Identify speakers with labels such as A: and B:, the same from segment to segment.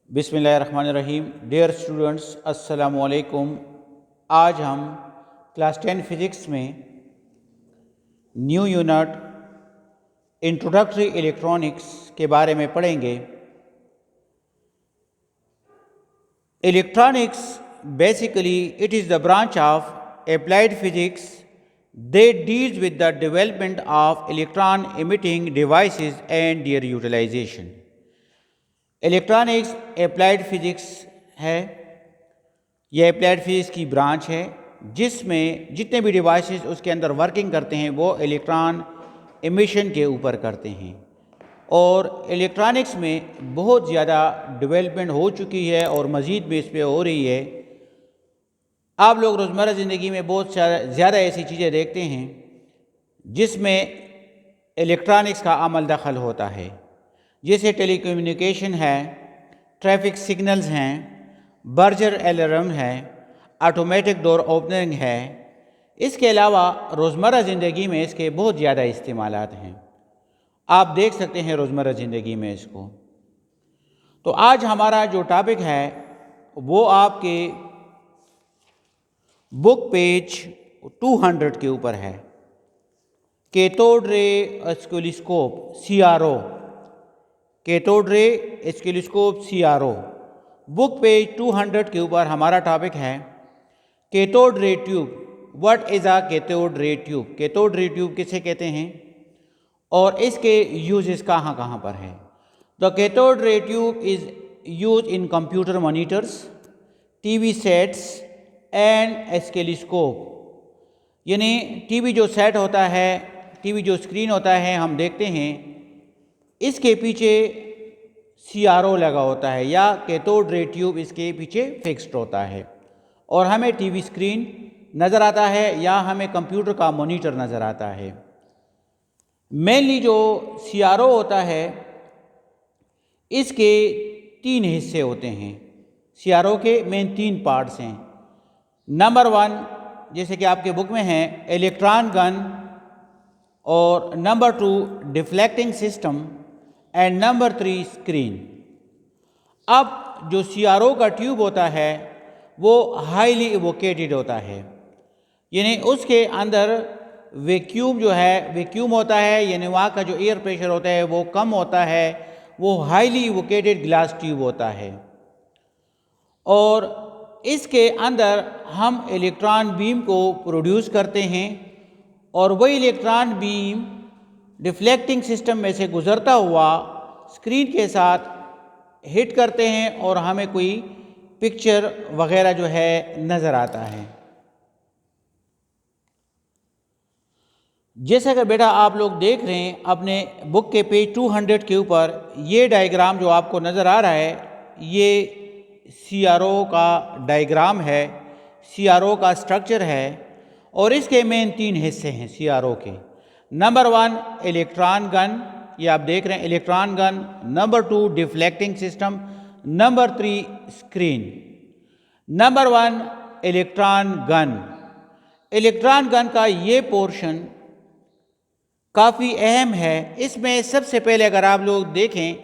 A: बिस्मिल्लाहिर्रहमानिर्रहीम। Dear students, अस्सलामु अलैकुम। आज हम क्लास 10 फिज़िक्स में न्यू यूनिट इंट्रोडक्टरी इलेक्ट्रॉनिक्स के बारे में पढ़ेंगे। Electronics basically it is the branch of applied physics that deals with the development of electron emitting devices and their utilization. Electronics applied physics है। यह अप्लाइड फिजिक्स की branch है जिसमें जितने भी डिवाइसेस उसके अंदर वर्किंग करते हैं वो इलेक्ट्रॉन एमिशन के ऊपर करते हैं। और इलेक्ट्रॉनिक्स में बहुत ज़्यादा डेवलपमेंट हो चुकी है और मज़ीद भी इस पर हो रही है। आप लोग रोज़मर्रा ज़िंदगी में बहुत ज़्यादा ऐसी चीज़ें देखते हैं जिसमें इलेक्ट्रॉनिक्स का अमल दखल होता है, जैसे टेलीकम्युनिकेशन है, ट्रैफिक सिग्नल्स हैं, बर्जर अलार्म है, ऑटोमेटिक डोर ओपनिंग है। इसके अलावा रोज़मर्रा ज़िंदगी में इसके बहुत ज़्यादा इस्तेमालात हैं। आप देख सकते हैं रोज़मर्रा ज़िंदगी में इसको। तो आज हमारा जो टॉपिक है वो आपके बुक पेज 200 के ऊपर है। Cathode ray oscilloscope CRO, cathode ray oscilloscope CRO। Book page 200 के ऊपर हमारा टॉपिक है cathode ray tube. What is a cathode ray tube? Cathode ray tube किसे कहते हैं और इसके यूजेस कहाँ कहाँ पर है? The cathode ray tube is use in computer monitors, TV sets and oscilloscope. यानी TV जो सेट होता है, TV जो स्क्रीन होता है हम देखते हैं, इसके पीछे CRO लगा होता है या कैथोड रे ट्यूब इसके पीछे फिक्स्ड होता है और हमें TV स्क्रीन नज़र आता है या हमें कंप्यूटर का मॉनिटर नज़र आता है। मेनली जो CRO होता है इसके 3 हिस्से होते हैं। CRO के मेन 3 पार्ट्स हैं। नंबर 1 जैसे कि आपके बुक में है इलेक्ट्रॉन गन, और number 2 deflecting system and number 3 screen. अब जो CRO का ट्यूब होता है वो हाईली इवोकेटेड होता है, यानी उसके अंदर वैक्यूम जो है वैक्यूम होता है, यानी वहाँ का जो एयर प्रेशर होता है वो कम होता है। वो हाईली इवोकेटेड ग्लास ट्यूब होता है और इसके अंदर हम इलेक्ट्रॉन बीम को प्रोड्यूस करते हैं और वही इलेक्ट्रॉन बीम डिफ्लेक्टिंग सिस्टम में से गुजरता हुआ स्क्रीन के साथ हिट करते हैं और हमें कोई पिक्चर वगैरह जो है नज़र आता है। जैसा कि बेटा आप लोग देख रहे हैं अपने बुक के पेज 200 के ऊपर, ये डायग्राम जो आपको नज़र आ रहा है ये CRO का डायग्राम है, CRO का स्ट्रक्चर है और इसके मेन 3 हिस्से हैं CRO के। नंबर 1 इलेक्ट्रॉन गन, ये आप देख रहे हैं electron gun. Number 2 deflecting system, number 3 screen. Number 1 electron gun. Electron gun का ये पोर्शन काफ़ी अहम है। इसमें सबसे पहले अगर आप लोग देखें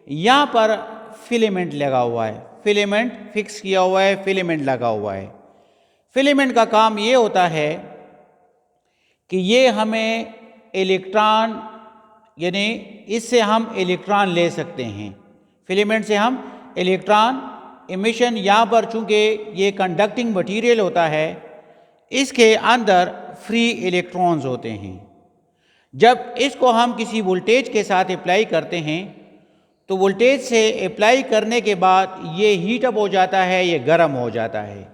A: यहाँ पर फिलेमेंट लगा हुआ है, फिलेमेंट फिक्स किया हुआ है, फिलेमेंट लगा हुआ है। फिलेमेंट का काम ये होता है कि ये हमें इलेक्ट्रॉन, यानी इससे हम इलेक्ट्रॉन ले सकते हैं। फिलेमेंट से हम इलेक्ट्रॉन एमिशन, यहाँ पर चूँकि ये कंडक्टिंग मटेरियल होता है इसके अंदर फ्री इलेक्ट्रॉन्स होते हैं। जब इसको हम किसी वोल्टेज के साथ अप्लाई करते हैं तो वोल्टेज से अप्लाई करने के बाद ये हीट अप हो जाता है, ये गर्म हो जाता है।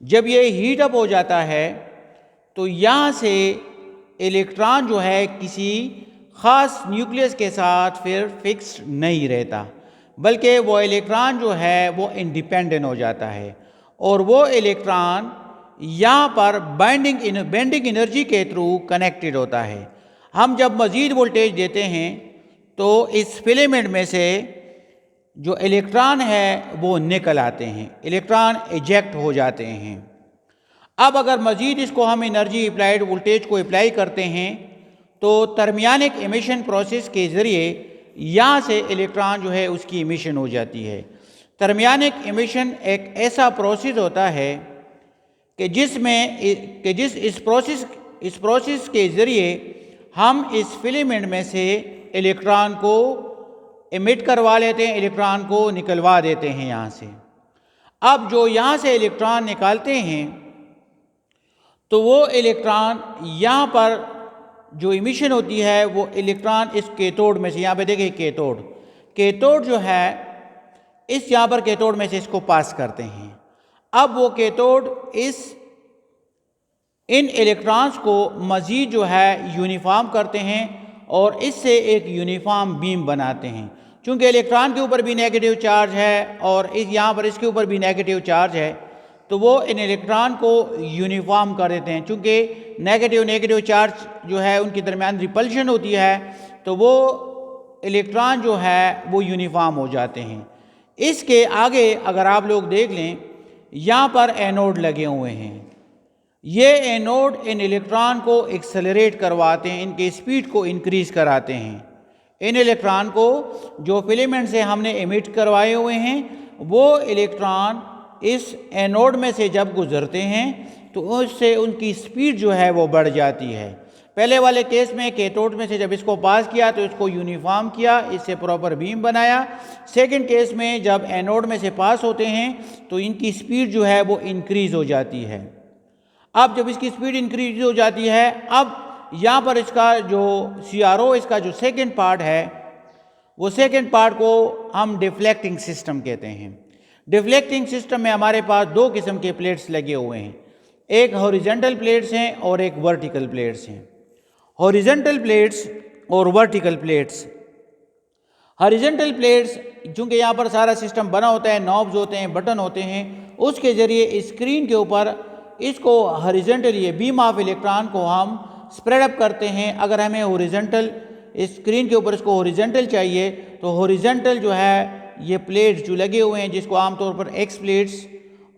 A: जब ये हीट अप हो जाता है तो यहाँ से इलेक्ट्रॉन जो है किसी ख़ास न्यूक्लियस के साथ फिर फिक्स्ड नहीं रहता, बल्कि वो इलेक्ट्रॉन जो है वो इंडिपेंडेंट हो जाता है और वो इलेक्ट्रॉन यहाँ पर बेंडिंग एनर्जी के थ्रू कनेक्टेड होता है। हम जब मज़ीद वोल्टेज देते हैं तो इस फिलेमेंट में से जो इलेक्ट्रॉन है वो निकल आते हैं, इलेक्ट्रॉन इजेक्ट हो जाते हैं। अब अगर मज़ीद इसको हम एनर्जी अप्लाइड वोल्टेज को अप्लाई करते हैं तो थर्मियोनिक एमिशन प्रोसेस के ज़रिए यहाँ से इलेक्ट्रॉन जो है उसकी एमिशन हो जाती है। थर्मियोनिक इमिशन एक ऐसा प्रोसेस होता है कि जिस इस प्रोसेस के ज़रिए हम इस फिलामेंट में से इलेक्ट्रॉन को इमिट करवा लेते हैं, इलेक्ट्रॉन को निकलवा देते हैं यहाँ से। अब जो यहाँ से इलेक्ट्रॉन निकालते हैं तो वो इलेक्ट्रॉन यहाँ पर जो इमिशन होती है वो इलेक्ट्रॉन इस कैथोड में से, यहाँ पे देखिए कैथोड जो है इस यहाँ पर कैथोड में से इसको पास करते हैं। अब वो कैथोड इन इलेक्ट्रॉन्स को मज़ीद जो है यूनिफॉर्म करते हैं और इससे एक यूनिफॉर्म बीम बनाते हैं। चूँकि इलेक्ट्रॉन के ऊपर भी नेगेटिव चार्ज है और यहाँ पर इसके ऊपर भी नेगेटिव चार्ज है, तो वो इन इलेक्ट्रॉन को यूनिफॉर्म कर देते हैं। चूँकि नेगेटिव चार्ज जो है उनके दरमियान रिपल्शन होती है, तो वो इलेक्ट्रॉन जो है वो यूनिफॉर्म हो जाते हैं। इसके आगे अगर आप लोग देख लें, यहाँ पर एनोड लगे हुए हैं। ये एनोड इन इलेक्ट्रॉन को एक्सेलरेट करवाते हैं, इनके स्पीड को इंक्रीज़ कराते हैं। इन इलेक्ट्रॉन को जो फिलामेंट से हमने इमिट करवाए हुए हैं, वो इलेक्ट्रॉन इस एनोड में से जब गुजरते हैं तो उससे उनकी स्पीड जो है वो बढ़ जाती है। पहले वाले केस में कैथोड में से जब इसको पास किया तो इसको यूनिफॉर्म किया, इससे प्रॉपर बीम बनाया। सेकंड केस में जब एनोड में से पास होते हैं तो इनकी स्पीड जो है वो इंक्रीज़ हो जाती है। अब जब इसकी स्पीड इंक्रीज हो जाती है, अब यहाँ पर इसका जो CRO इसका जो सेकंड पार्ट है, वो सेकंड पार्ट को हम डिफ्लेक्टिंग सिस्टम कहते हैं। डिफ्लेक्टिंग सिस्टम में हमारे पास दो किस्म के प्लेट्स लगे हुए हैं, एक हॉरिजॉन्टल प्लेट्स हैं और एक वर्टिकल प्लेट्स हैं। हॉरिजॉन्टल प्लेट्स और वर्टिकल प्लेट्स। हॉरिजॉन्टल प्लेट्स चूँकि यहाँ पर सारा सिस्टम बना होता है, नॉब्स होते हैं, बटन होते हैं, उसके ज़रिए स्क्रीन के ऊपर इसको हॉरिजॉन्टली बीम ऑफ इलेक्ट्रॉन को हम स्प्रेड अप करते हैं। अगर हमें हॉरिजॉन्टल स्क्रीन के ऊपर इसको हॉरिजॉन्टल चाहिए तो हॉरिजॉन्टल जो है ये प्लेट्स जो लगे हुए हैं, जिसको आमतौर पर एक्स प्लेट्स,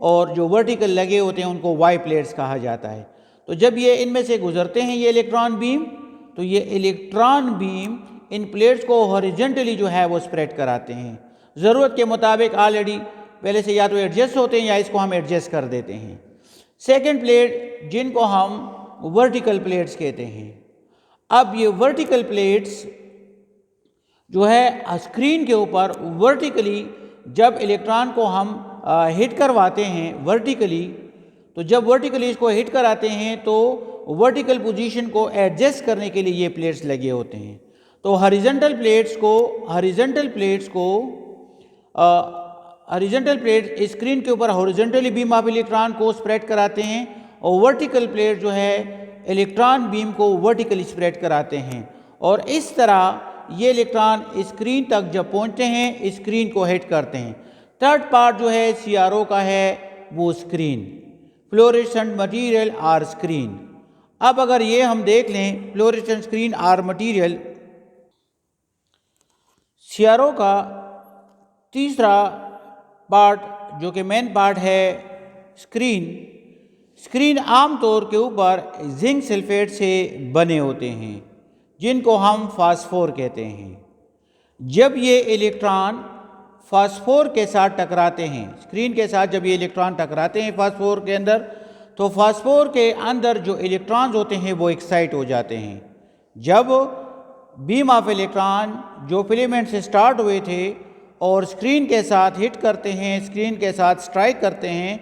A: और जो वर्टिकल लगे होते हैं उनको वाई प्लेट्स कहा जाता है। तो जब ये इनमें से गुजरते हैं ये इलेक्ट्रॉन बीम, तो ये इलेक्ट्रॉन बीम इन प्लेट्स को हॉरिजॉन्टली जो है वो स्प्रेड कराते हैं। ज़रूरत के मुताबिक ऑलरेडी पहले से या तो एडजस्ट होते हैं या इसको हम एडजस्ट कर देते हैं। सेकेंड प्लेट जिनको हम वर्टिकल प्लेट्स कहते हैं। अब ये वर्टिकल प्लेट्स जो है स्क्रीन के ऊपर वर्टिकली जब इलेक्ट्रॉन को हम हिट करवाते हैं वर्टिकली, तो जब वर्टिकली इसको हिट कराते हैं तो वर्टिकल पोजीशन को एडजस्ट करने के लिए ये प्लेट्स लगे होते हैं। तो हॉरिजॉन्टल प्लेट स्क्रीन के ऊपर हॉरिजॉन्टली बीम ऑफ इलेक्ट्रॉन को स्प्रेड कराते हैं और वर्टिकल प्लेट जो है इलेक्ट्रॉन बीम को वर्टिकली स्प्रेड कराते हैं। और इस तरह ये इलेक्ट्रॉन स्क्रीन तक जब पहुंचते हैं स्क्रीन को हिट करते हैं। थर्ड पार्ट जो है CRO का है वो स्क्रीन, फ्लोरेसेंट मटेरियल और स्क्रीन। अब अगर ये हम देख लें फ्लोरेसेंट स्क्रीन और मटेरियल, CRO का तीसरा पार्ट जो कि मेन पार्ट है स्क्रीन आमतौर के ऊपर जिंक सल्फेट से बने होते हैं जिनको हम फास्फोर कहते हैं। जब ये इलेक्ट्रॉन फास्फोर के साथ टकराते हैं, स्क्रीन के साथ जब ये इलेक्ट्रॉन टकराते हैं फास्फोर के अंदर, तो फास्फोर के अंदर जो इलेक्ट्रॉन्स होते हैं वो एक्साइट हो जाते हैं। जब बीम ऑफ इलेक्ट्रॉन जो फिलामेंट से स्टार्ट हुए थे और स्क्रीन के साथ हिट करते हैं, स्क्रीन के साथ स्ट्राइक करते हैं,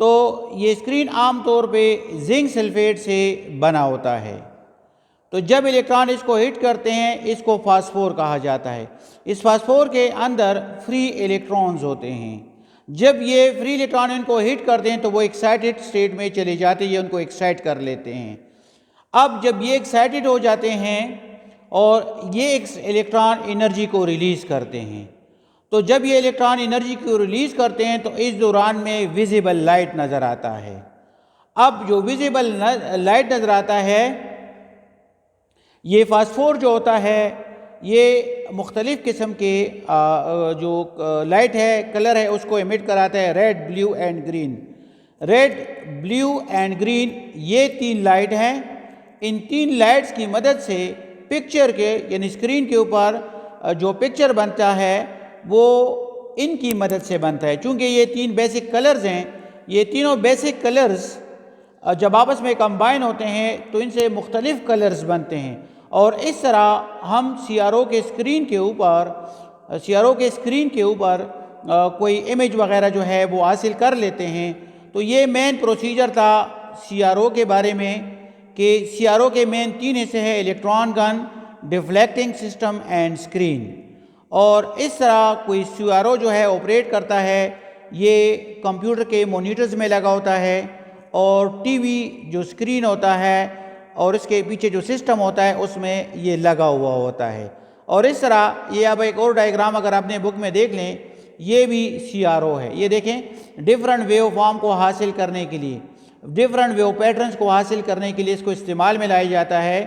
A: तो ये स्क्रीन आमतौर पे जिंक सल्फेट से बना होता है। तो जब इलेक्ट्रॉन इसको हिट करते हैं इसको फास्फोर कहा जाता है। इस फास्फोर के अंदर फ्री इलेक्ट्रॉन्स होते हैं। जब ये फ्री इलेक्ट्रॉन इनको हिट करते हैं तो वो एक्साइटेड स्टेट में चले जाते हैं, ये उनको एक्साइट कर लेते हैं। अब जब ये एक्साइटेड हो जाते हैं और ये इलेक्ट्रॉन एनर्जी को रिलीज़ करते हैं, तो जब ये इलेक्ट्रॉन एनर्जी को रिलीज़ करते हैं तो इस दौरान में विजिबल लाइट नज़र आता है। अब जो विजिबल लाइट नज़र आता है, ये फास्फोर जो होता है ये मुख्तलिफ़ किस्म के जो लाइट है, कलर है, उसको एमिट कराता है, red, blue and green. Red, blue and green ये तीन लाइट हैं। इन तीन लाइट्स की मदद से पिक्चर के यानी स्क्रीन के ऊपर जो पिक्चर बनता है वो इनकी मदद से बनता है। चूँकि ये 3 बेसिक कलर्स हैं, ये तीनों बेसिक कलर्स जब आपस में कंबाइन होते हैं तो इनसे मुख्तलिफ कलर्स बनते हैं और इस तरह हम CRO के स्क्रीन के ऊपर कोई इमेज वगैरह जो है वो हासिल कर लेते हैं। तो ये मेन प्रोसीजर था CRO के बारे में कि CRO के मेन 3 हिस्से हैं, electron gun, deflecting system and screen. और इस तरह कोई CRO जो है ऑपरेट करता है, ये कंप्यूटर के मॉनिटर्स में लगा होता है और टीवी जो स्क्रीन होता है और इसके पीछे जो सिस्टम होता है उसमें ये लगा हुआ होता है। और इस तरह ये अब एक और डायग्राम अगर आपने बुक में देख लें, ये भी CRO है। ये देखें, डिफरेंट वेव फॉर्म को हासिल करने के लिए, डिफरेंट वेव पैटर्न्स को हासिल करने के लिए इसको इस्तेमाल में लाया जाता है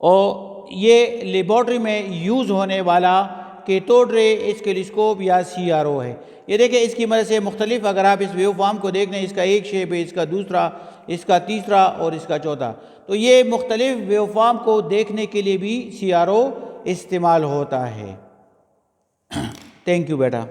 A: और ये लेबॉर्ट्री में यूज़ होने वाला कैथोड रे टेलीस्कोप या CRO है। ये देखिए, इसकी मदद से मुख्तलिफ, अगर आप इस वेव फॉर्म को देख लें, इसका एक शेप है, इसका दूसरा, इसका तीसरा और इसका चौथा, तो ये मुख्तलिफ वेव फॉर्म को देखने के लिए भी CRO इस्तेमाल होता है। थैंक यू बेटा।